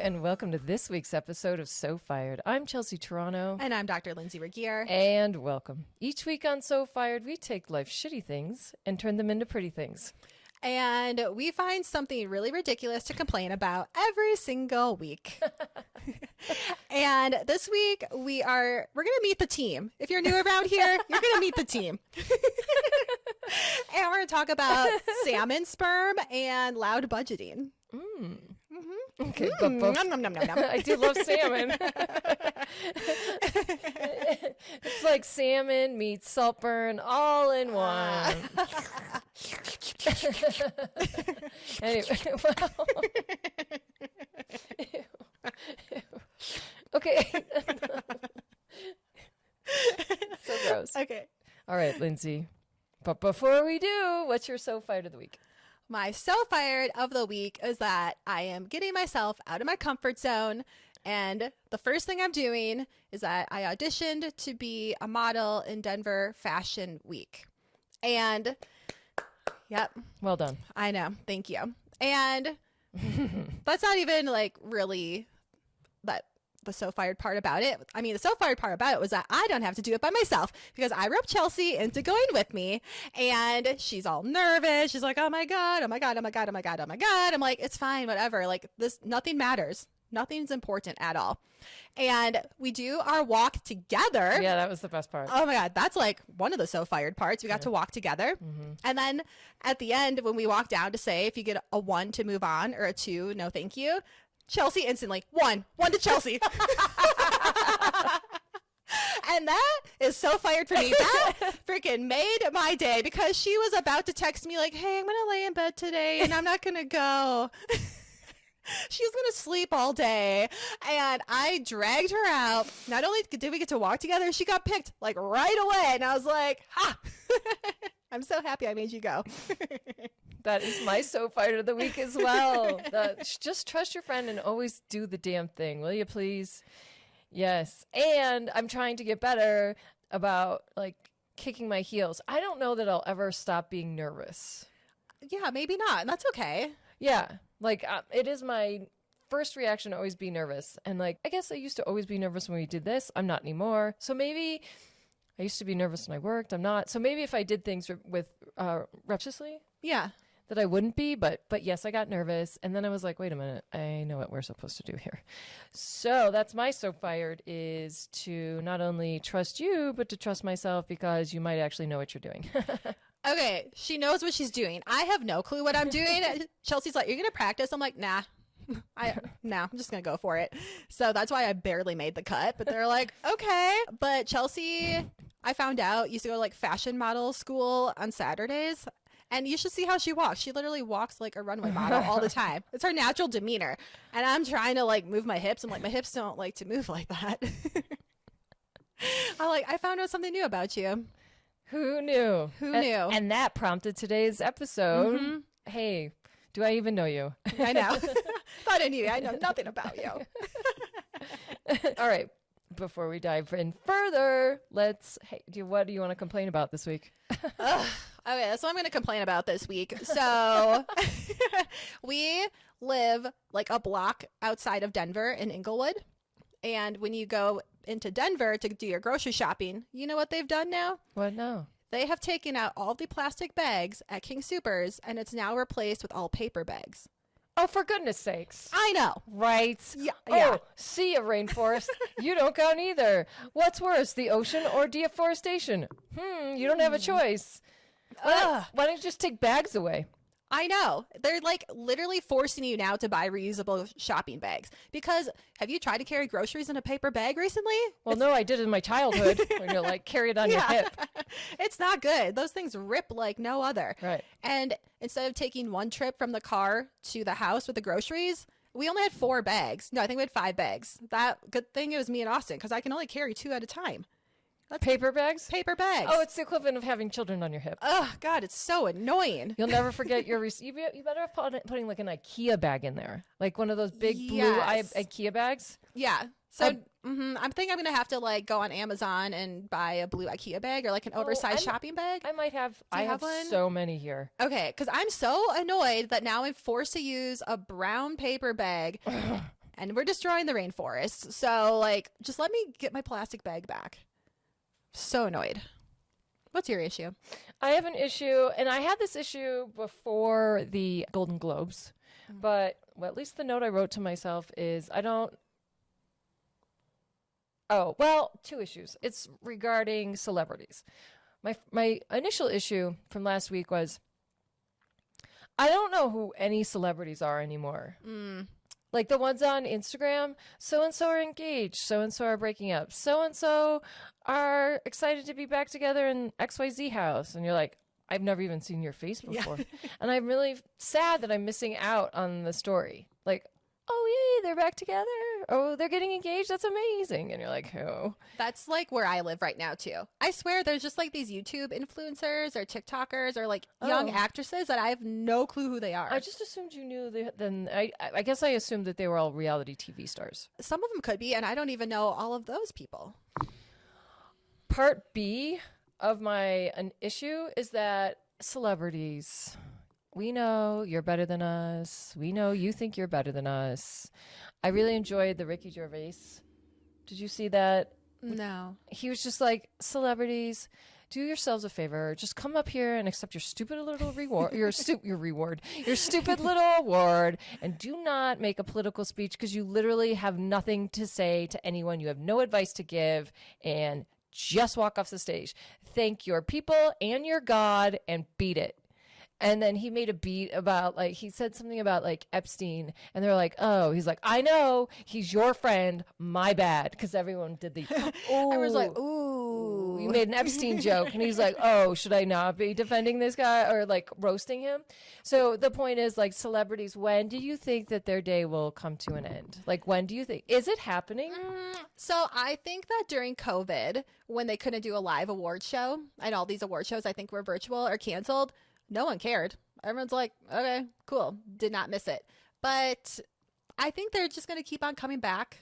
and welcome to this week's episode of So Fired. I'm Chelsea Toronto. And I'm Dr. Lindsay Regier. And welcome. Each week on So Fired, we take life's shitty things and turn them into pretty things. And we find something really ridiculous to complain about every single week. And this week we're going to meet the team. If you're new around here, you're going to meet the team. And we're going to talk about salmon, sperm, and loud budgeting. Okay, but both... Nom, nom, nom, nom, nom. I do love salmon. It's like salmon meets Saltburn all in one. Anyway, well. Ew. Okay. So gross. Okay. All right, Lindsay. But before we do, what's your So Fired of the week? My So Fired of the week is that I am getting myself out of my comfort zone. And the first thing I'm doing is that I auditioned to be a model in Denver Fashion Week. And, yep. Well done. I know. Thank you. And that's not even like really the So Fired part about it. I mean, the So Fired part about it was that I don't have to do it by myself because I roped Chelsea into going with me, and she's all nervous. She's like, oh my God, oh my God, oh my God, oh my God, oh my God. I'm like, it's fine, whatever. Like this, nothing matters. Nothing's important at all. And we do our walk together. Yeah, that was the best part. Oh my God, that's like one of the So Fired parts. We got to walk together. Mm-hmm. And then at the end, when we walk down to say if you get a 1 to move on or a 2, no thank you, Chelsea instantly, 1 to Chelsea. And that is So Fired for me. That freaking made my day because she was about to text me like, hey, I'm going to lay in bed today and I'm not going to go. She's going to sleep all day. And I dragged her out. Not only did we get to walk together, she got picked like right away. And I was like, ha, I'm so happy I made you go. That is my So Fired of the week as well. Just trust your friend and always do the damn thing. Will you please? Yes. And I'm trying to get better about like kicking my heels. I don't know that I'll ever stop being nervous. Yeah, maybe not. And that's okay. Yeah. Like it is my first reaction to always be nervous. And like, I guess I used to always be nervous when we did this. I'm not anymore. So maybe I used to be nervous when I worked. I'm not. So maybe if I did things with recklessly. Yeah. That I wouldn't be, but yes, I got nervous. And then I was like, wait a minute, I know what we're supposed to do here. So that's my So Fired, is to not only trust you, but to trust myself because you might actually know what you're doing. Okay, she knows what she's doing. I have no clue what I'm doing. Chelsea's like, you're going to practice? I'm like, nah. I'm just going to go for it. So that's why I barely made the cut. But they're like, okay. But Chelsea, I found out, used to go to like fashion model school on Saturdays. And you should see how she walks. She literally walks like a runway model all the time. It's her natural demeanor. And I'm trying to like move my hips. I'm like, my hips don't like to move like that. I found out something new about you. Who knew? Who knew? And that prompted today's episode. Mm-hmm. Hey, do I even know you? I know. Thought I knew you. I know nothing about you. All right. Before we dive in further, what do you want to complain about this week? Okay, that's what I'm going to complain about this week. So we live like a block outside of Denver in Inglewood. And when you go into Denver to do your grocery shopping, you know what they've done now? What now? They have taken out all the plastic bags at King Soopers, and it's now replaced with all paper bags. Oh, for goodness sakes. I know. Right. Yeah. Oh, see a rainforest. You don't count either. What's worse, the ocean or deforestation? You don't have a choice. Why don't you just take bags away? I know. They're like literally forcing you now to buy reusable shopping bags. Because have you tried to carry groceries in a paper bag recently? Well, no, I did in my childhood when you like carry it on your hip. It's not good. Those things rip like no other. Right. And instead of taking one trip from the car to the house with the groceries, we only had 4 bags. No, I think we had 5 bags. That good thing it was me and Austin because I can only carry 2 at a time. That's paper bags? Paper bags. Oh, it's the equivalent of having children on your hip. Oh, God, it's so annoying. You'll never forget your you better have putting like an IKEA bag in there. Like one of those big blue IKEA bags. Yeah. So I think I'm going to have to like go on Amazon and buy a blue IKEA bag or like an oversized shopping bag. I might have. I have one? So many here. Okay. Because I'm so annoyed that now I'm forced to use a brown paper bag. and we're destroying the rainforest. So like, just let me get my plastic bag back. So annoyed. What's your issue? I have an issue, and I had this issue before the Golden Globes, but well, at least the note I wrote to myself is two issues. It's regarding celebrities. My initial issue from last week was I don't know who any celebrities are anymore. Like the ones on Instagram, so-and-so are engaged, so-and-so are breaking up, so-and-so are excited to be back together in XYZ house. And you're like, I've never even seen your face before. And I'm really sad that I'm missing out on the story. Like, oh, yay, they're back together. Oh, they're getting engaged. That's amazing. And you're like, oh. That's like where I live right now, too. I swear there's just like these YouTube influencers or TikTokers or like young actresses that I have no clue who they are. I just assumed you knew. I guess I assumed that they were all reality TV stars. Some of them could be, and I don't even know all of those people. Part B of an issue is that celebrities, we know you're better than us. We know you think you're better than us. I really enjoyed the Ricky Gervais. Did you see that? No. He was just like, celebrities, do yourselves a favor. Just come up here and accept your stupid little reward, your stupid little award, and do not make a political speech because you literally have nothing to say to anyone. You have no advice to give, and just walk off the stage. Thank your people and your God and beat it. And then he made a beat about, like, he said something about, like, Epstein. And they're like, oh, he's like, I know, he's your friend, my bad. Because everyone did the, ooh. I was like, ooh. You made an Epstein joke. And he's like, oh, should I not be defending this guy or, like, roasting him? So the point is, like, celebrities, when do you think that their day will come to an end? Like, when do you think? Is it happening? So I think that during COVID, when they couldn't do a live award show, and all these award shows I think were virtual or canceled, no one cared. Everyone's like, okay, cool. Did not miss it. But I think they're just going to keep on coming back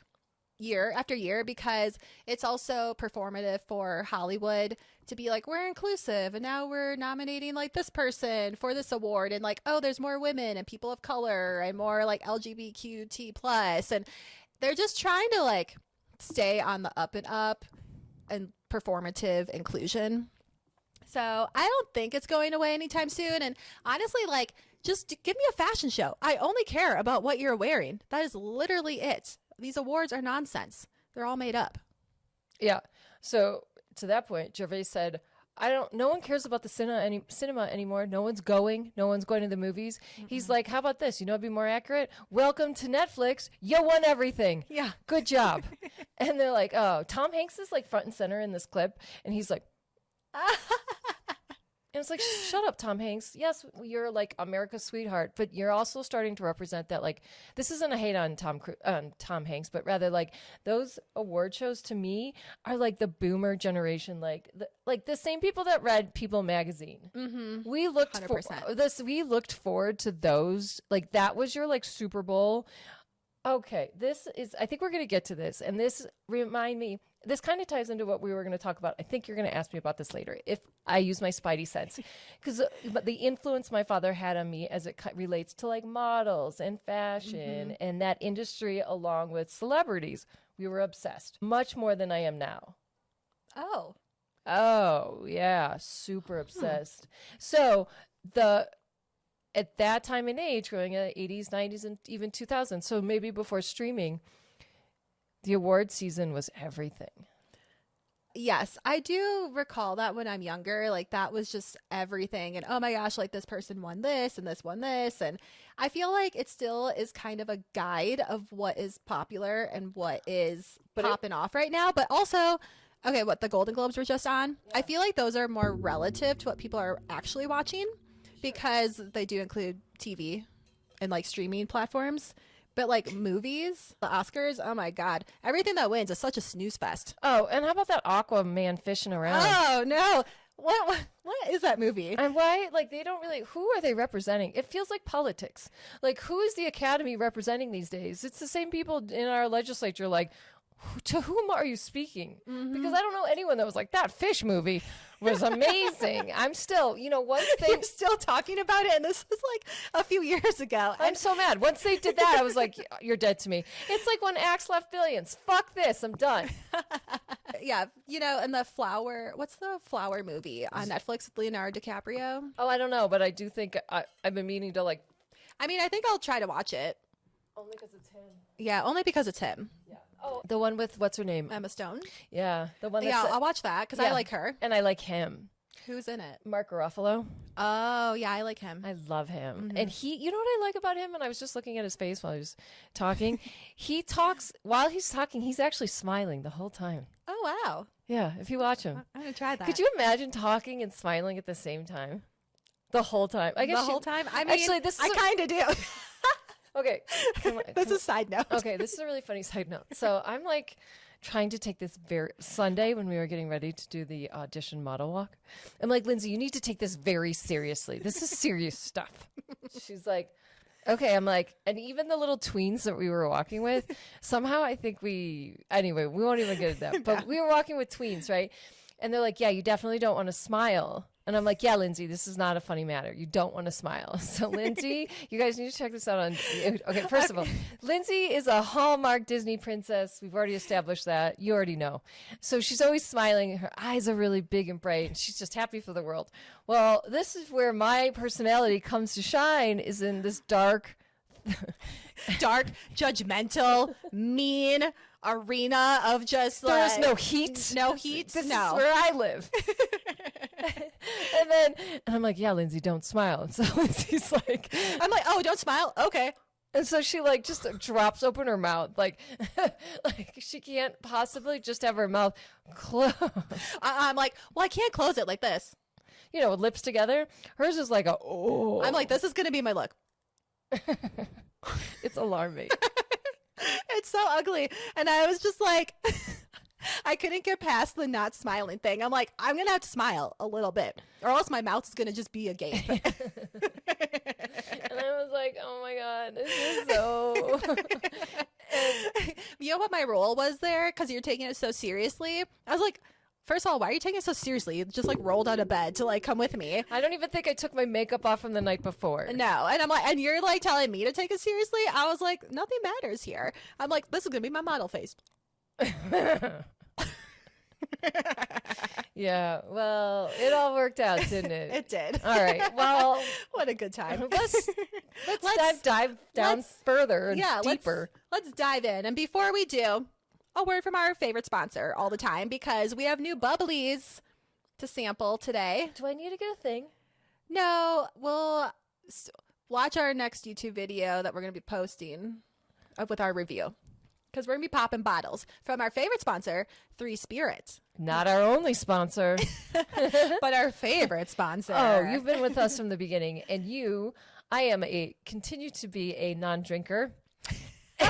year after year because it's also performative for Hollywood to be like, we're inclusive and now we're nominating like this person for this award and like, oh, there's more women and people of color and more like LGBTQT plus. And they're just trying to like stay on the up and performative inclusion. So I don't think it's going away anytime soon. And honestly, like, just give me a fashion show. I only care about what you're wearing. That is literally it. These awards are nonsense. They're all made up. Yeah. So to that point, Gervais said, no one cares about the cinema anymore. No one's going to the movies. Mm-hmm. He's like, how about this? You know, it'd be more accurate. Welcome to Netflix. You won everything. Yeah. Good job. And they're like, oh, Tom Hanks is like front and center in this clip. And he's like, and it's like, shut up, Tom Hanks. Yes, you're like America's sweetheart, but you're also starting to represent that. Like, this isn't a hate on Tom Hanks, but rather like those award shows to me are like the boomer generation, like the same people that read People magazine. Mm-hmm. We looked forward to those. Like that was your like Super Bowl. Okay, I think we're going to get to this. And this this kind of ties into what we were going to talk about. I think you're going to ask me about this later, if I use my spidey sense. Because the influence my father had on me as it relates to like models and fashion and that industry along with celebrities, we were obsessed. Much more than I am now. Oh, yeah, super obsessed. So at that time and age, growing in the 80s, 90s, and even 2000s, so maybe before streaming, the award season was everything. Yes, I do recall that when I'm younger, like that was just everything. And oh my gosh, like this person won this and this won this. And I feel like it still is kind of a guide of what is popular and what is popping off right now. But also, okay, what the Golden Globes were just on, I feel like those are more relative to what people are actually watching because they do include TV and like streaming platforms. But like movies, the Oscars, oh my God. Everything that wins is such a snooze fest. Oh, and how about that Aquaman fishing around? Oh, no. What is that movie? And why, like, they don't really, who are they representing? It feels like politics. Like, who is the Academy representing these days? It's the same people in our legislature, like, to whom are you speaking? Because I don't know anyone that was like, that fish movie was amazing. I'm still, once they... You're still talking about it, and this was like a few years ago. I'm so mad. Once they did that, I was like, you're dead to me. It's like when Axe left Billions. Fuck this. I'm done. Yeah, and what's the Flower movie on Netflix with Leonardo DiCaprio? Oh, I don't know, but I do think I've been meaning to like... I mean, I think I'll try to watch it. Only because it's him. Yeah, only because it's him. Yeah. Oh, the one with, what's her name? Emma Stone. Yeah, the one that's... Yeah, I'll watch that because I like her. And I like him. Who's in it? Mark Ruffalo. Oh, yeah, I like him. I love him. And he, you know what I like about him? And I was just looking at his face while he was talking. He talks, while he's talking, he's actually smiling the whole time. Oh, wow. Yeah, if you watch him. I'm going to try that. Could you imagine talking and smiling at the same time? The whole time. I guess the whole time? I mean, actually, I kind of do. Okay. That's a side note. Okay, this is a really funny side note. So I'm like trying to take this Sunday when we were getting ready to do the audition model walk. I'm like, Lindsay, you need to take this very seriously. This is serious stuff. She's like, okay. I'm like, and even the little tweens that we were walking with, somehow I think anyway, we won't even get into that. But we were walking with tweens, right? And they're like, yeah, you definitely don't want to smile. And I'm like, yeah, Lindsay, this is not a funny matter. You don't want to smile. So, Lindsay, you guys need to check this out on... Okay, first of all, Lindsay is a Hallmark Disney princess. We've already established that. You already know. So she's always smiling. Her eyes are really big and bright. And she's just happy for the world. Well, this is where my personality comes to shine, is in this dark, judgmental, mean arena of just There's no heat. No heat? This no. is where I live. And I'm like, yeah, Lindsay, don't smile. And so Lindsay's like, I'm like, oh, don't smile? Okay. and so she like just drops open her mouth. Like she can't possibly just have her mouth closed. I'm like, well, I can't close it like this. With lips together. Hers is like I'm like, this is going to be my look. It's alarming. It's so ugly. And I was just like, I couldn't get past the not smiling thing. I'm like, I'm going to have to smile a little bit or else my mouth is going to just be agape. And I was like, oh my God, this is so... You know what my role was there? Because you're taking it so seriously. I was like, first of all, why are you taking it so seriously? You just like rolled out of bed to like come with me. I don't even think I took my makeup off from the night before. No. And I'm like, and you're like telling me to take it seriously? I was like, nothing matters here. I'm like, this is going to be my model face. Yeah, well, it all worked out, didn't it? It did. All right, well, what a good time. let's dive down further and deeper. Let's dive in. And before we do, a word from our favorite sponsor all the time, because we have new bubblies to sample today. Do I need to get a thing? No, we'll watch our next YouTube video that we're going to be posting with our review, because we're going to be popping bottles from our favorite sponsor, 3 Spirit. Not our only sponsor. But our favorite sponsor. Oh, you've been with us from the beginning, and I continue to be a non-drinker. And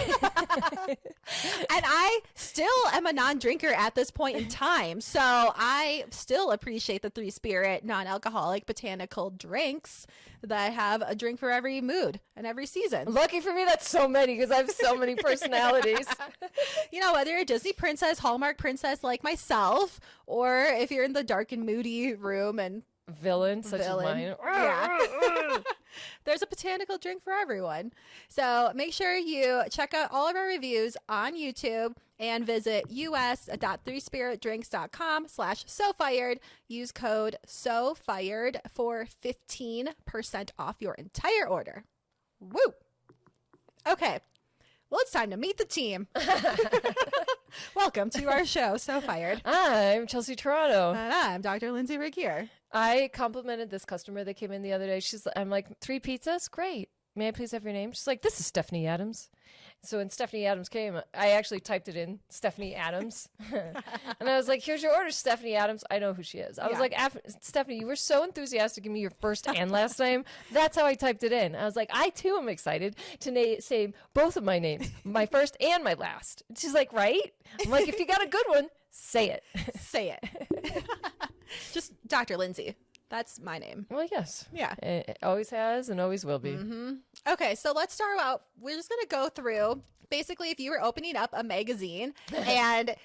I still am a non-drinker at this point in time, so I still appreciate the 3 Spirit non-alcoholic botanical drinks that have a drink for every mood and every season. Lucky for me, that's so many, because I have so many personalities. Whether you're a Disney princess, Hallmark princess like myself, or if you're in the dark and moody room and villain such as mine. Yeah. There's a botanical drink for everyone. So make sure you check out all of our reviews on YouTube and visit us.3spiritdrinks.com/SoFired. Use code SoFired for 15% off your entire order. Woo! Okay. Well, it's time to meet the team. Welcome to our show, So Fired. I'm Chelsea Toronto. And I'm Dr. Lindsay Rigier. I complimented this customer that came in the other day. I'm like, 3 pizzas? Great. May I please have your name? She's like, this is Stephanie Adams. So when Stephanie Adams came, I actually typed it in, Stephanie Adams. And I was like, here's your order, Stephanie Adams. I know who she is. I was like, Stephanie, you were so enthusiastic to give me your first and last name. That's how I typed it in. I was like, I too am excited to say both of my names, my first and my last. And she's like, right? I'm like, if you got a good one, say it. Say it. Just Dr. Lindsay. That's my name. Well, yes. Yeah. It always has and always will be. Okay, so let's start out. We're just going to go through. Basically, if you were opening up a magazine and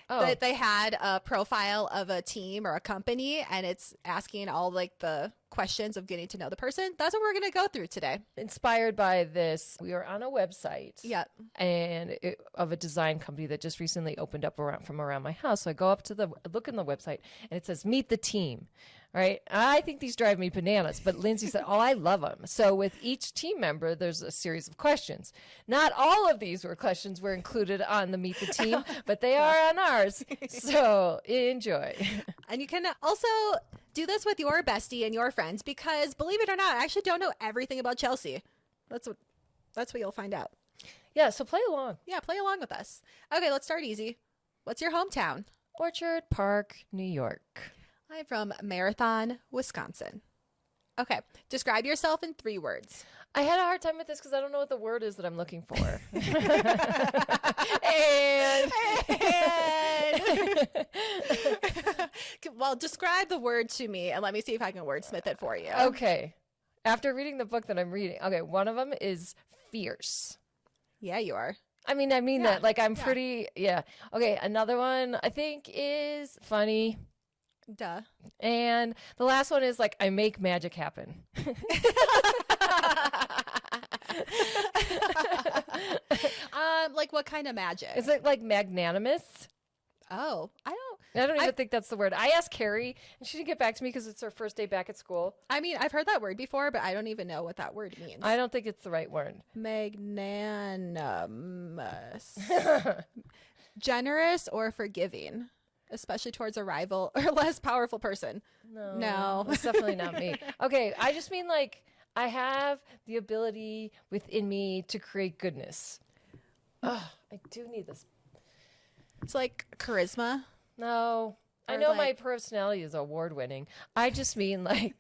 they had a profile of a team or a company and it's asking all like the questions of getting to know the person, that's what we're going to go through today. Inspired by this, we are on a website. Yep. And of a design company that just recently opened up from around my house. So I go up to look in the website and it says, meet the team. Right. I think these drive me bananas, but Lindsay said, oh, I love them. So with each team member, there's a series of questions. Not all of these questions were included on the Meet the Team, but they are on ours. So enjoy. And you can also do this with your bestie and your friends because, believe it or not, I actually don't know everything about Chelsea. That's what you'll find out. Yeah, so play along. Yeah, play along with us. Okay, let's start easy. What's your hometown? Orchard Park, New York. I'm from Marathon, Wisconsin. Okay, describe yourself in 3 words. I had a hard time with this because I don't know what the word is that I'm looking for. Well, describe the word to me and let me see if I can wordsmith it for you. Okay. After reading the book that I'm reading, okay, one of them is fierce. Yeah, you are. I mean that. Like, I'm pretty, yeah. Okay, another one I think is funny. Duh. And the last one is like, I make magic happen. Like what kind of magic? Is it like magnanimous? Oh, I don't even think that's the word. I asked Carrie and she didn't get back to me because it's her first day back at school. I mean, I've heard that word before, but I don't even know what that word means. I don't think it's the right word. Magnanimous. Generous or forgiving, especially towards a rival or less powerful person. No. It's definitely not me. Okay, I just mean like I have the ability within me to create goodness. I do need this. It's like charisma. No, I know my personality is award winning. I just mean like,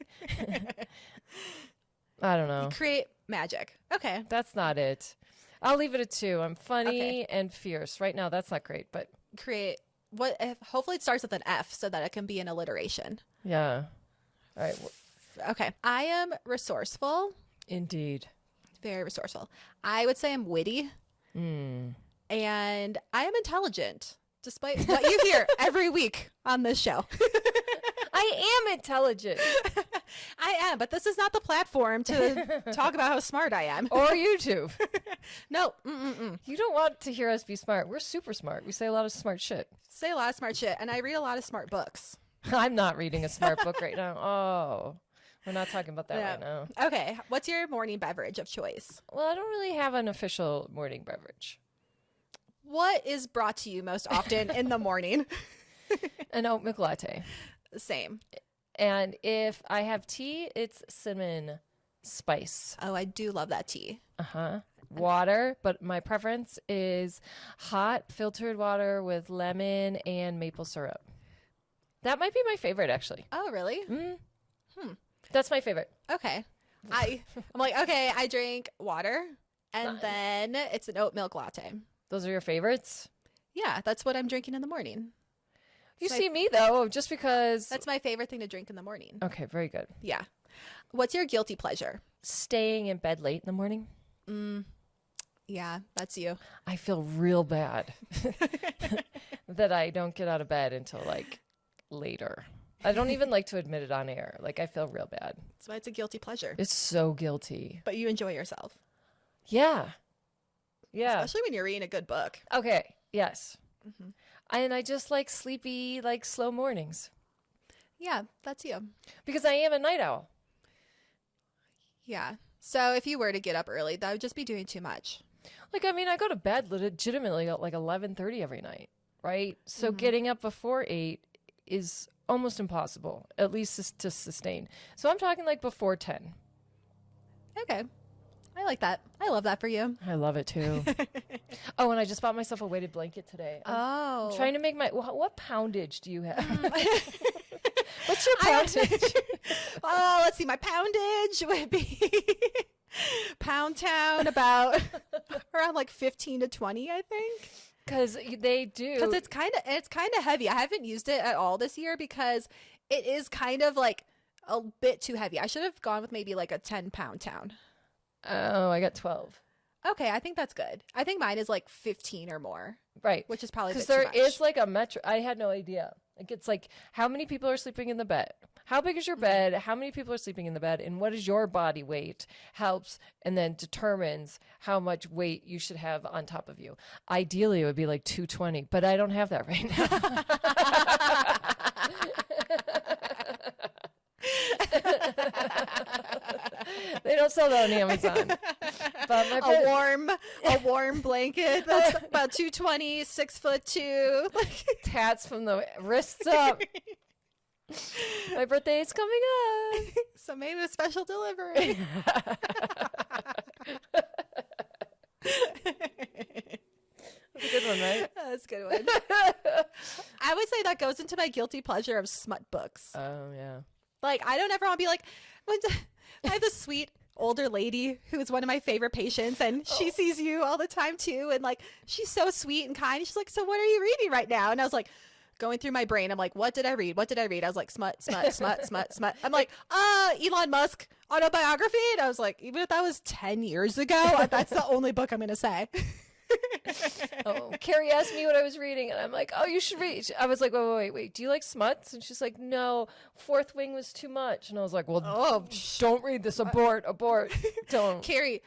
I don't know. You create magic. Okay. That's not it. I'll leave it at 2. I'm funny and fierce. Right now, that's not great, but. Create what? Hopefully it starts with an F so that it can be an alliteration. Yeah. All right. Okay. I am resourceful. Indeed. Very resourceful. I would say I'm witty. And I am intelligent, despite what you hear every week on this show. I am intelligent. I am, but this is not the platform to talk about how smart I am. Or YouTube. No. You don't want to hear us be smart. We're super smart. We say a lot of smart shit. Say a lot of smart shit, and I read a lot of smart books. I'm not reading a smart book right now. Oh, we're not talking about that right now. Okay. What's your morning beverage of choice? Well, I don't really have an official morning beverage. What is brought to you most often in the morning? An oat milk latte. Same. And if I have tea, it's cinnamon spice. Oh, I do love that tea. Water, but my preference is hot filtered water with lemon and maple syrup. That might be my favorite, actually. Oh, really? That's my favorite. Okay. I'm like, okay, I drink water and then it's an oat milk latte. Those are your favorites? Yeah, that's what I'm drinking in the morning. You see me, though, just because... That's my favorite thing to drink in the morning. Okay, very good. Yeah. What's your guilty pleasure? Staying in bed late in the morning. Yeah, that's you. I feel real bad that I don't get out of bed until, like, later. I don't even like to admit it on air. Like, I feel real bad. That's why it's a guilty pleasure. It's so guilty. But you enjoy yourself. Yeah. Yeah. Especially when you're reading a good book. Okay. Yes. And I just like sleepy, like slow mornings. Yeah, that's you. Because I am a night owl. Yeah. So if you were to get up early, that would just be doing too much. Like, I mean, I go to bed legitimately at like 11:30 every night, right? So getting up before 8 is almost impossible, at least to sustain. So I'm talking like before 10. Okay. I like that. I love that for you. I love it too. Oh, and I just bought myself a weighted blanket today. I'm trying to make my... What poundage do you have? What's your poundage? Let's see. My poundage would be Pound Town about around like 15 to 20, I think. Because they do. Because it's kind of heavy. I haven't used it at all this year because it is kind of like a bit too heavy. I should have gone with maybe like a 10-pound town. Oh, I got 12. Okay, I think that's good. I think mine is like 15 or more. Right. Which is probably because too there much. is like a metric. I had no idea. Like it's like how many people are sleeping in the bed? How big is your bed? How many people are sleeping in the bed? And what is your body weight? Helps and then determines how much weight you should have on top of you. Ideally, it would be like 220, but I don't have that right now. They don't sell that on Amazon. But my a warm blanket that's about 220, 6'2". tats from the wrists up. My birthday is coming up. So maybe a special delivery. That's a good one, right? That's a good one. I would say that goes into my guilty pleasure of smut books. Oh, yeah. Like, I don't ever want to be like, I have this sweet older lady who's one of my favorite patients, and she sees you all the time too. And like, she's so sweet and kind. She's like, so what are you reading right now? And I was like, going through my brain. I'm like, what did I read? What did I read? I was like, smut, smut, smut, smut, smut. I'm like, Elon Musk autobiography. And I was like, even if that was 10 years ago, that's the only book I'm going to say. Carrie asked me what I was reading, and I'm like, oh, you should read. I was like, wait, do you like smuts? And she's like, no, Fourth Wing was too much. And I was like, well, don't read this. Abort. Don't. Carrie,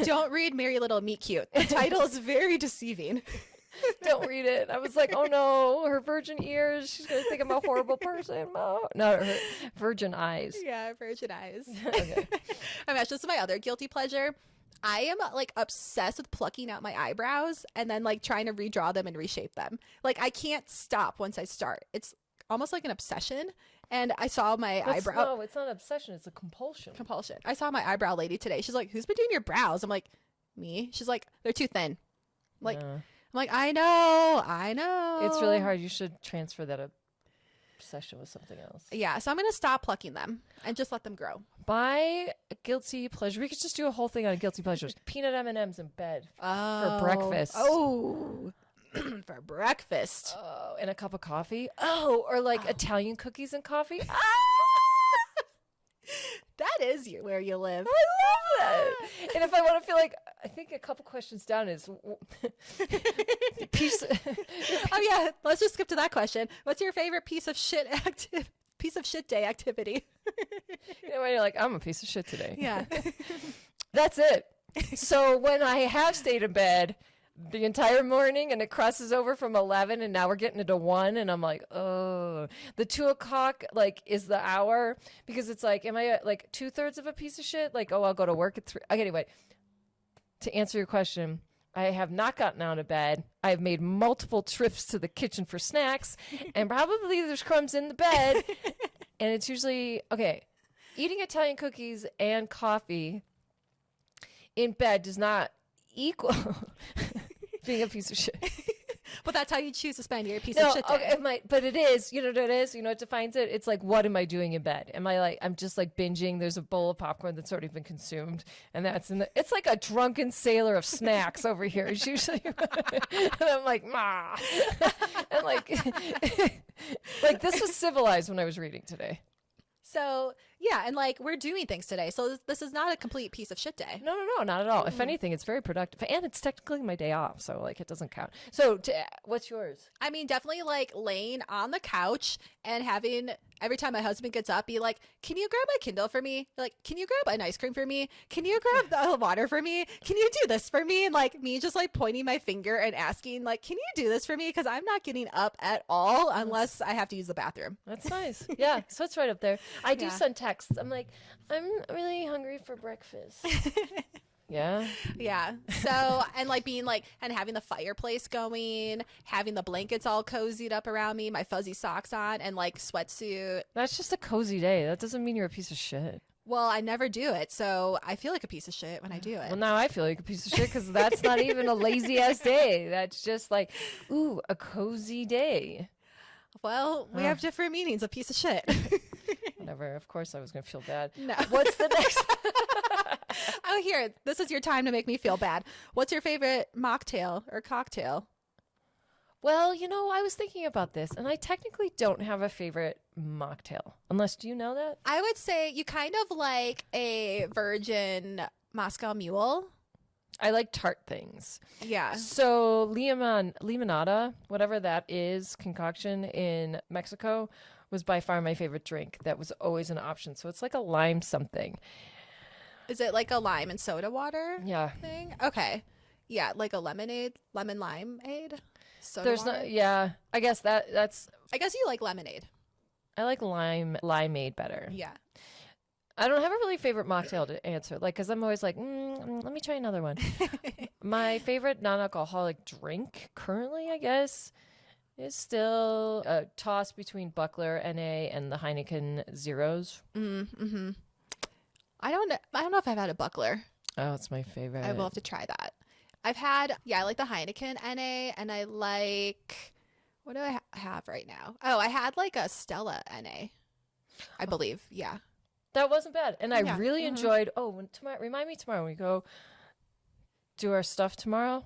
don't read Merry Little Meet Cute. The title is very deceiving. Don't read it. I was like, oh no, her virgin ears. She's going to think I'm a horrible person. No, her virgin eyes. Yeah, virgin eyes. Okay. I mean, this is my other guilty pleasure. I am like obsessed with plucking out my eyebrows and then like trying to redraw them and reshape them. Like I can't stop once I start. It's almost like an obsession. And I saw my eyebrow. No, it's not an obsession. It's a compulsion. I saw my eyebrow lady today. She's like, who's been doing your brows? I'm like, me. She's like, they're too thin. I'm like, I know. It's really hard. You should transfer that obsession with something else. Yeah, so I'm going to stop plucking them and just let them grow. My guilty pleasure. We could just do a whole thing on guilty pleasures. Peanut M&Ms in bed for breakfast. Oh, for breakfast. Oh, and a cup of coffee. Oh, or like Italian cookies and coffee. That is where you live. I love that. And if I want to feel like, I think a couple questions down is piece. Oh yeah, let's just skip to that question. What's your favorite piece of shit day activity? You know, when you're like, I'm a piece of shit today. Yeah. That's it. So when I have stayed in bed the entire morning and it crosses over from 11 and now we're getting into 1 and I'm like, oh, the 2 o'clock like is the hour because it's like, am I like 2/3 of a piece of shit? Like, oh, I'll go to work at 3. Okay, anyway, to answer your question, I have not gotten out of bed. I've made multiple trips to the kitchen for snacks and probably there's crumbs in the bed. And it's usually, okay, eating Italian cookies and coffee in bed does not equal being a piece of shit. But that's how you choose to spend your piece of shit day. Okay, but it is, you know what it is? You know what defines it? It's like, what am I doing in bed? Am I like, I'm just like binging. There's a bowl of popcorn that's already been consumed. And that's it's like a drunken sailor of snacks over here. It's usually, and I'm like, ma. And like, like this was civilized when I was reading today. So, yeah, and like we're doing things today. So this is not a complete piece of shit day. No, not at all. If anything, it's very productive. And it's technically my day off, so like it doesn't count. So what's yours? I mean, definitely like laying on the couch and having every time my husband gets up, be like, can you grab my Kindle for me? Like, can you grab an ice cream for me? Can you grab the water for me? Can you do this for me? And like me just like pointing my finger and asking like, can you do this for me? Because I'm not getting up at all unless I have to use the bathroom. That's nice. Yeah, so it's right up there. I do send texts. I'm like, I'm really hungry for breakfast. Yeah. So, and like being like, and having the fireplace going, having the blankets all cozied up around me, my fuzzy socks on, and like sweatsuit. That's just a cozy day. That doesn't mean you're a piece of shit. Well, I never do it, so I feel like a piece of shit when I do it. Well, now I feel like a piece of shit because that's not even a lazy ass day. That's just like, ooh, a cozy day. Well, we have different meanings of piece of shit. Whatever. Of course I was going to feel bad. No. What's the next? Oh, here. This is your time to make me feel bad. What's your favorite mocktail or cocktail? Well, I was thinking about this, and I technically don't have a favorite mocktail. Unless, do you know that? I would say you kind of like a virgin Moscow Mule. I like tart things. Yeah. So limonada, whatever that is, concoction in Mexico, was by far my favorite drink. That was always an option. So it's like a lime something. Is it like a lime and soda water Yeah. thing? Okay. Yeah, like a lemon limeade. Soda There's water? no, yeah. I guess that's, I guess you like lemonade. I like limeade better. Yeah. I don't have a really favorite mocktail to answer, because I'm always like, let me try another one. My favorite non-alcoholic drink currently, I guess, is still a toss between Buckler NA and the Heineken Zeros. Mm-hmm. I don't know if I've had a Buckler. Oh, it's my favorite. I will have to try that. I like the Heineken NA, and I like, what do I have right now? Oh, I had like a Stella NA, I believe. Yeah. That wasn't bad. And I Yeah. really enjoyed, tomorrow, remind me tomorrow when we go do our stuff tomorrow.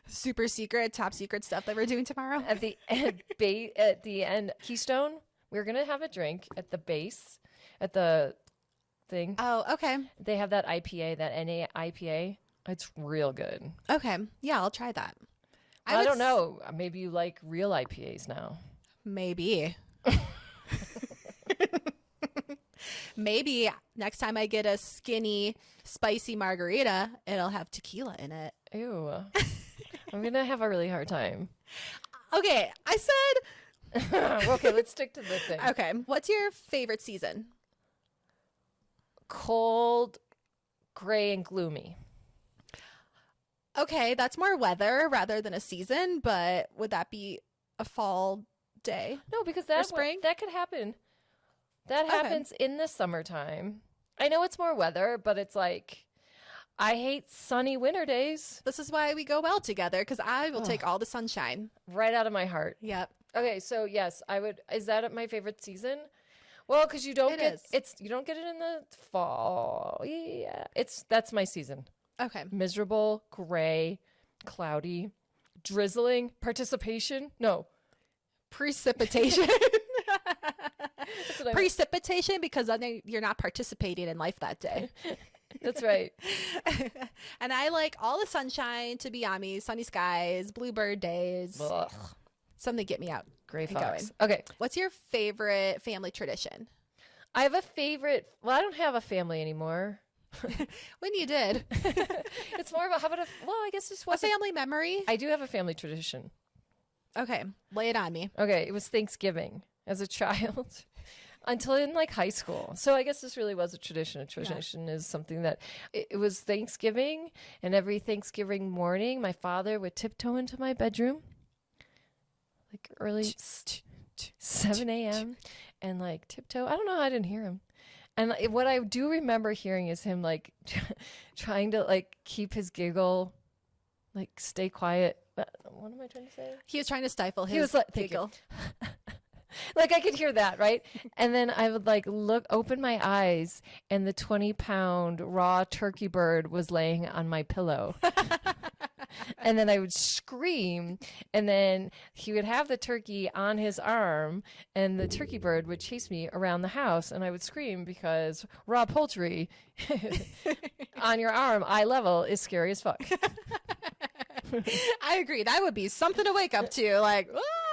Super secret, top secret stuff that we're doing tomorrow. At the end, Keystone, we're going to have a drink at the base, at the thing. Oh, okay. They have that IPA, that NA IPA. It's real good. Okay. Yeah, I'll try that. I don't know. Maybe you like real IPAs now. Maybe. Maybe next time I get a skinny, spicy margarita, it'll have tequila in it. Ew. I'm going to have a really hard time. Okay, I said... Okay, let's stick to the thing. Okay, what's your favorite season? Cold, gray, and gloomy. Okay, that's more weather rather than a season, but would that be a fall day? No, because spring? that could happen. That happens in the summertime. I know it's more weather, but it's like, I hate sunny winter days. This is why we go well together, because I will take all the sunshine. Right out of my heart. Yep. Okay, so yes, I would. Is that my favorite season? Well, because you don't get you don't get it in the fall. Yeah, that's my season. Okay. Miserable, gray, cloudy, drizzling, participation. No, Precipitation. that's what I meant. Precipitation, because then you're not participating in life that day. That's right. And I like all the sunshine to be on me, sunny skies, bluebird days. Ugh, Something to get me out. gray and fox. going. Okay, What's your favorite family tradition? I have a favorite. Well, I don't have a family anymore. When you did. It's more about I guess this A was family memory? I do have a family tradition. Okay. Lay it on me. Okay, it was Thanksgiving as a child until in like high school. So I guess this really was a tradition. A tradition is something that it was Thanksgiving, and every Thanksgiving morning, my father would tiptoe into my bedroom, like early 7 a.m. and like tiptoe. I don't know how I didn't hear him. And what I do remember hearing is him like trying to like keep his giggle, like stay quiet. What am I trying to say? He was trying to stifle his He was like, giggle. Like I could hear that, right? And then I would like open my eyes, and the 20-pound raw turkey bird was laying on my pillow. And then I would scream, and then he would have the turkey on his arm, and the turkey bird would chase me around the house, and I would scream because raw poultry on your arm, eye level, is scary as fuck. I agree. That would be something to wake up to. Like,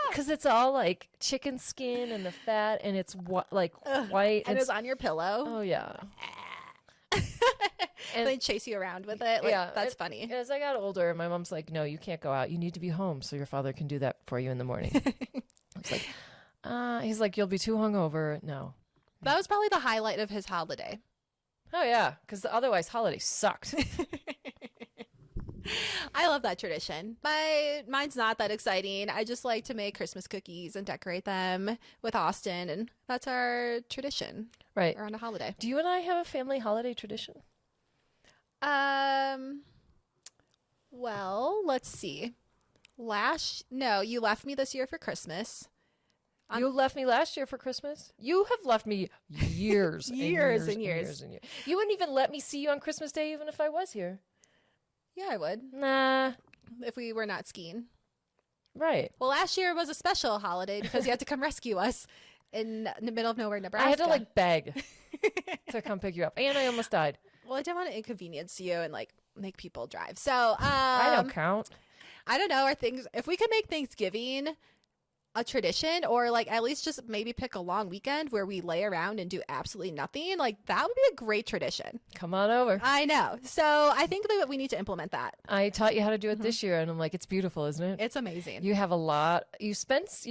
Because it's all like chicken skin and the fat, and it's white. and it's on your pillow. Oh, yeah. And they chase you around with it. Like, Yeah, that's funny. As I got older, my mom's like, no, you can't go out. You need to be home so your father can do that for you in the morning. I was like, he's like, you'll be too hungover. No. That was probably the highlight of his holiday. Oh, yeah, because otherwise holidays sucked. I love that tradition. Mine's not that exciting. I just like to make Christmas cookies and decorate them with Austin, and that's our tradition Right. around a holiday. Do you and I have a family holiday tradition? Well, let's see. No, you left me this year for Christmas. You left me last year for Christmas. You have left me years, Years and years. You wouldn't even let me see you on Christmas Day, even if I was here. Yeah, I would. Nah. If we were not skiing. Right. Well, last year was a special holiday because you had to come rescue us in the middle of nowhere, Nebraska. I had to like beg to come pick you up, and I almost died. Well, I didn't want to inconvenience you and like make people drive. So I don't count. I don't know. Are things if we could make Thanksgiving a tradition, or like at least just maybe pick a long weekend where we lay around and do absolutely nothing, like that would be a great tradition. Come on over. I know. So I think that we need to implement that. I taught you how to do it this year, and I'm like, it's beautiful, isn't it? It's amazing. You have a lot. You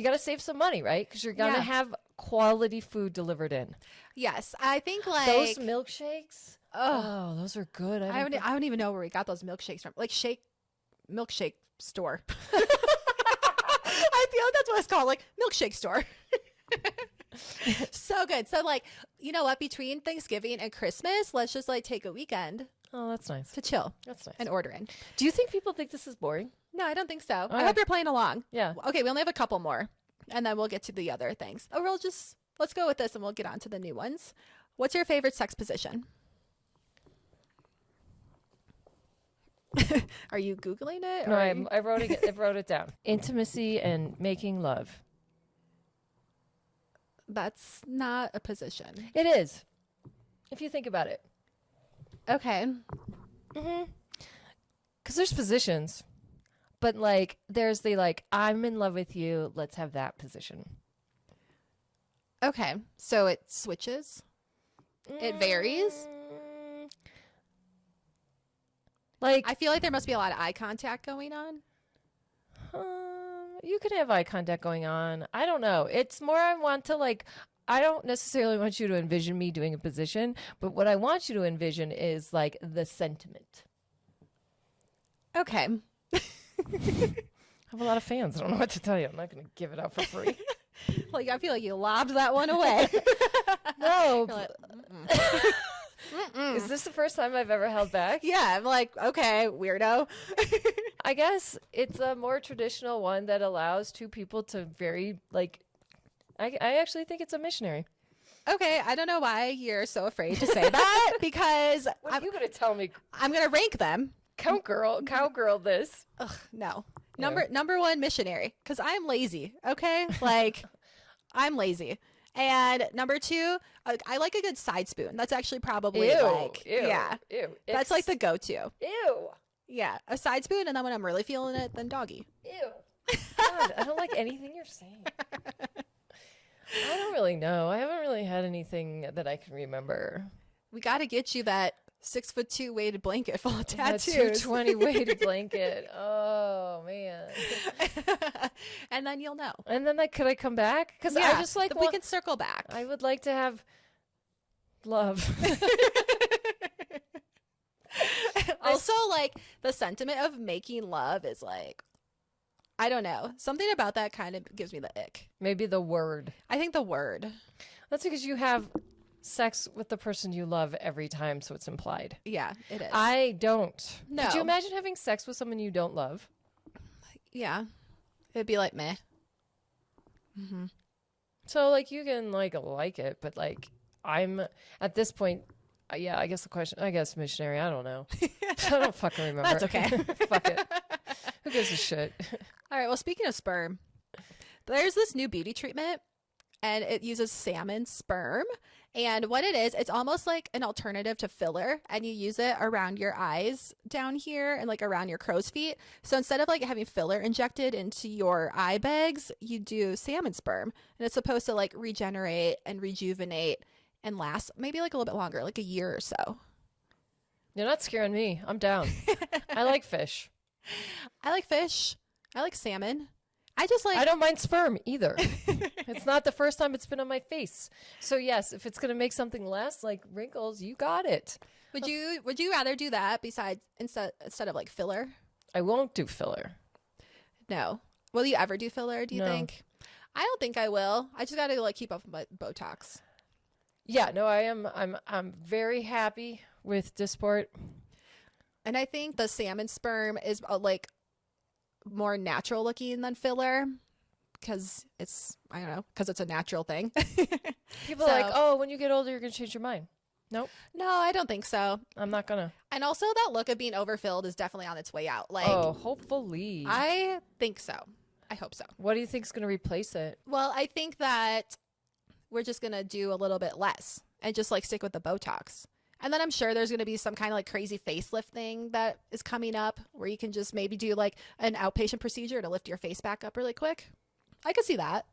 got to save some money, right? Because you're going to have quality food delivered in. Yes. I think like Those milkshakes. Oh, those are good. I don't even know where we got those milkshakes from. Like milkshake store. I feel like that's what it's called, like milkshake store. So good. So like, you know what? Between Thanksgiving and Christmas, let's just like take a weekend. Oh, that's nice. To chill. That's nice. And order in. Do you think people think this is boring? No, I don't think so. All I right. hope you're playing along. Yeah. Okay, we only have a couple more, and then we'll get to the other things. Or let's go with this, and we'll get on to the new ones. What's your favorite sex position? Are you Googling it? No, I wrote it down. Intimacy and making love. That's not a position. It is, if you think about it. Okay. Because there's positions, but like there's the like I'm in love with you. Let's have that position. Okay. So it switches. It varies. Like I feel like there must be a lot of eye contact going on. You could have eye contact going on. I don't know. It's more I want to like. I don't necessarily want you to envision me doing a position, but what I want you to envision is like the sentiment. Okay. I have a lot of fans. I don't know what to tell you. I'm not going to give it out for free. Like I feel like you lobbed that one away. No. Like, Is this the first time I've ever held back? yeah, I'm like, okay, weirdo. I guess it's a more traditional one that allows two people to very like. I actually think it's a missionary. Okay, I don't know why you're so afraid to say that because What are you going to tell me? I'm gonna rank them. Cowgirl this. Ugh, no. Yeah. Number one, missionary, because I'm lazy. Okay, like I'm lazy. And number two, I like a good side spoon. That's actually probably yeah. Ew. That's like the go-to. Ew. Yeah, a side spoon, and then when I'm really feeling it, then doggy. Ew. God, I don't like anything you're saying. I don't really know. I haven't really had anything that I can remember. We got to get you that 6'2" weighted blanket full of That tattoos. 220 weighted blanket. Oh man. And then you'll know. And then could I come back? Because I just like we can circle back. I would like to have love. Also, like the sentiment of making love is like, I don't know. Something about that kind of gives me the ick. Maybe the word. I think the word. That's because you have sex with the person you love every time, so it's implied. Yeah, it is. I don't. No. Could you imagine having sex with someone you don't love? Yeah. It'd be like meh. So like you can like it, but like I'm at this point. Yeah, I guess missionary. I don't know. I don't fucking remember. That's okay. Fuck it. Who gives a shit? All right. Well, speaking of sperm, there's this new beauty treatment and it uses salmon sperm. And what it is, it's almost like an alternative to filler, and you use it around your eyes down here and like around your crow's feet. So instead of like having filler injected into your eye bags, you do salmon sperm, and it's supposed to like regenerate and rejuvenate and last maybe like a little bit longer, like a year or so. You're not scaring me. I'm down. I like fish. I like fish. I like salmon. I just like. I don't mind sperm either. It's not the first time it's been on my face. So yes, if it's gonna make something last, like wrinkles, you got it. Would you rather do that besides instead of like filler? I won't do filler. No. Will you ever do filler? Do you No. think? I don't think I will. I just got to like keep up with my Botox. Yeah, no, I am. I'm very happy with Dysport. And I think the salmon sperm is like more natural looking than filler because it's a natural thing. People are like, oh, when you get older, you're gonna change your mind. Nope, No, I don't think so. I'm not gonna. And also that look of being overfilled is definitely on its way out. Like, Oh, hopefully. I think so. I hope so. What do you think is going to replace it? Well, I think that we're just going to do a little bit less and just like stick with the Botox. And then I'm sure there's going to be some kind of like crazy facelift thing that is coming up where you can just maybe do like an outpatient procedure to lift your face back up really quick. I could see that.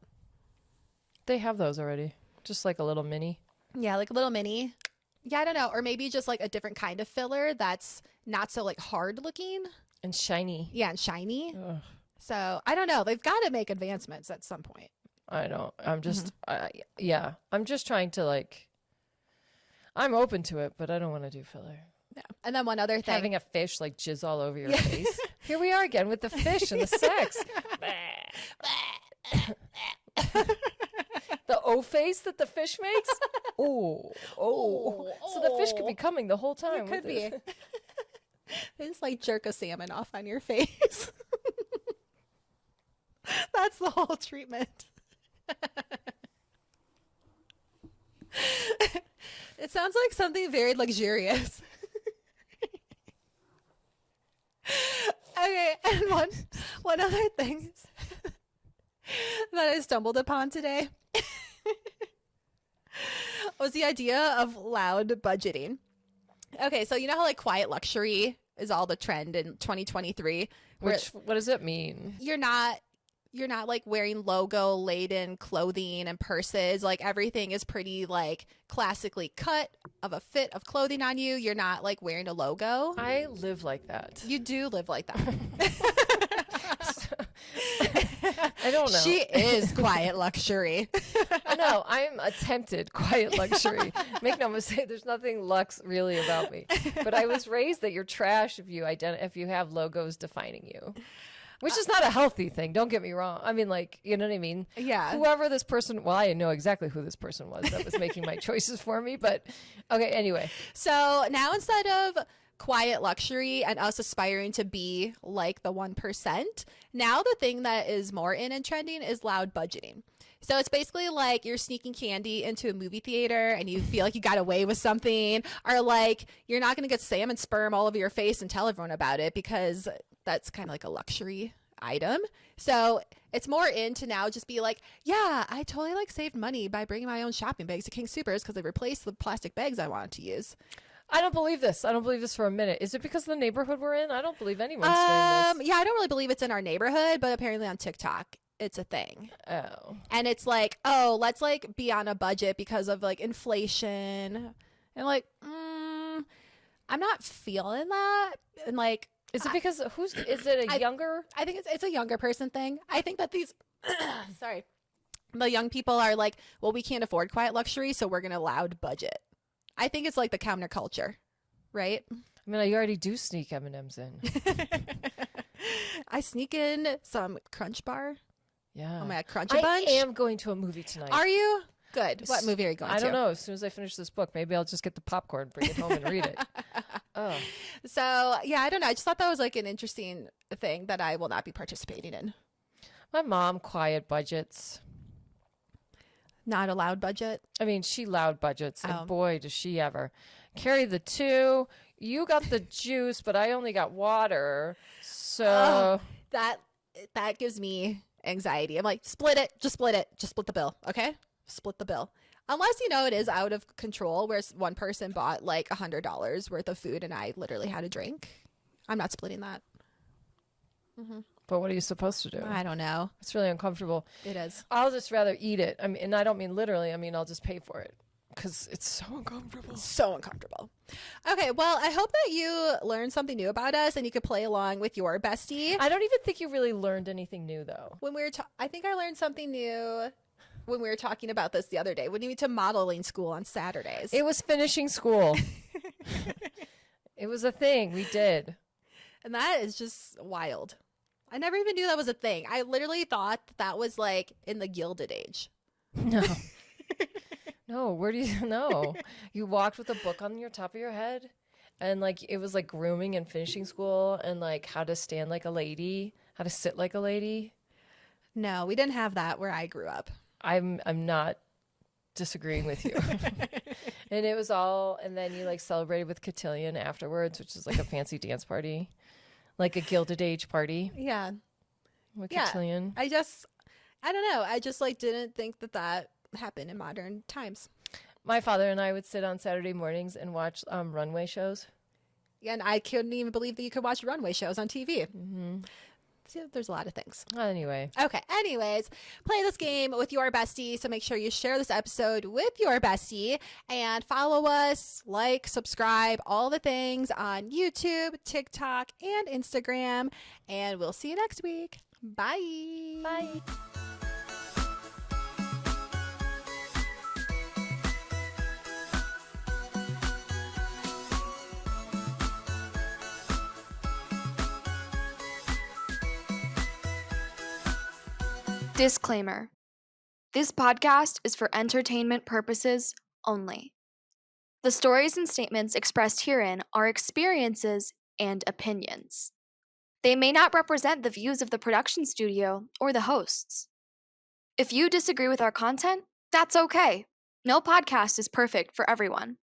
They have those already. Just like a little mini. Yeah, like a little mini. Yeah, I don't know. Or maybe just like a different kind of filler that's not so like hard looking. And shiny. Yeah, and shiny. Ugh. So I don't know. They've got to make advancements at some point. I don't. I'm just, yeah. I'm just trying to like, I'm open to it, but I don't want to do filler. No. And then one other thing. Having a fish like jizz all over your face. Here we are again with the fish and the sex. The O face that the fish makes. Oh. So the fish could be coming the whole time. It could be. They just like jerk a salmon off on your face. That's the whole treatment. It sounds like something very luxurious. Okay, and one other thing that I stumbled upon today was the idea of loud budgeting. Okay, so you know how like quiet luxury is all the trend in 2023? What does it mean? You're not like wearing logo laden clothing and purses. Like everything is pretty like classically cut of a fit of clothing on you. You're not like wearing a logo. I live like that. You do live like that. I don't know. She is quiet luxury. I know. I'm a tempted quiet luxury. Make no mistake, there's nothing luxe really about me. But I was raised that you're trash if you have logos defining you. Which is not a healthy thing. Don't get me wrong. I mean, like, you know what I mean? Yeah. Whoever this person, well, I know exactly who this person was that was making my choices for me. But okay, anyway. So now instead of quiet luxury and us aspiring to be like the 1%, now the thing that is more in and trending is loud budgeting. So it's basically like you're sneaking candy into a movie theater and you feel like you got away with something, or like you're not going to get salmon sperm all over your face and tell everyone about it because that's kind of like a luxury item. So it's more in to now just be like, yeah, I totally like saved money by bringing my own shopping bags to King Soopers because they replaced the plastic bags I wanted to use. I don't believe this. I don't believe this for a minute. Is it because of the neighborhood we're in? I don't believe anyone's doing this. Yeah, I don't really believe it's in our neighborhood, but apparently on TikTok it's a thing. Oh. And it's like, oh, let's like be on a budget because of like inflation. And like, I'm not feeling that. And like, is it because is it a younger? I think it's a younger person thing. I think that these, sorry, the young people are like, well, we can't afford quiet luxury, so we're going to loud budget. I think it's like the counterculture, right? I mean, I already do sneak M&Ms in. I sneak in some Crunch Bar. Yeah. Oh my God, Crunch a Bunch. I am going to a movie tonight. Are you? Good. What movie are you going to? I don't know. As soon as I finish this book, maybe I'll just get the popcorn, bring it home, and read it. Oh. So, yeah, I don't know. I just thought that was like an interesting thing that I will not be participating in. My mom quiet budgets. Not a loud budget? I mean, she loud budgets, Oh. and boy, does she ever. Carry the two. You got the juice, but I only got water. So That gives me anxiety. I'm like, split it. Just split it. Just split the bill. Okay? Split the bill. Unless, you know, it is out of control where one person bought like $100 worth of food and I literally had a drink. I'm not splitting that. Mm-hmm. But what are you supposed to do? I don't know. It's really uncomfortable. It is. I'll just rather eat it. I mean, and I don't mean literally. I mean, I'll just pay for it because it's so uncomfortable. So uncomfortable. Okay, well, I hope that you learned something new about us and you could play along with your bestie. I don't even think you really learned anything new, though. When we were, I think I learned something new when we were talking about this the other day. When you went to modeling school on Saturdays. It was finishing school. It was a thing we did. And that is just wild. I never even knew that was a thing. I literally thought that was like in the Gilded Age. No. No, where do you know? You walked with a book on your top of your head and like it was like grooming and finishing school and like how to stand like a lady, how to sit like a lady. No, we didn't have that where I grew up. I'm not disagreeing with you. And it was all, and then you like celebrated with cotillion afterwards, which is like a fancy dance party, like a Gilded Age party. Yeah. Wicked-tillion. I don't know. I just like didn't think that happened in modern times. My father and I would sit on Saturday mornings and watch runway shows. And I couldn't even believe that you could watch runway shows on TV. Mm-hmm. So there's a lot of things. Anyway. Okay. Anyways, play this game with your bestie. So make sure you share this episode with your bestie and follow us, like, subscribe, all the things on YouTube, TikTok, and Instagram. And we'll see you next week. Bye. Bye. Disclaimer. This podcast is for entertainment purposes only. The stories and statements expressed herein are experiences and opinions. They may not represent the views of the production studio or the hosts. If you disagree with our content, that's okay. No podcast is perfect for everyone.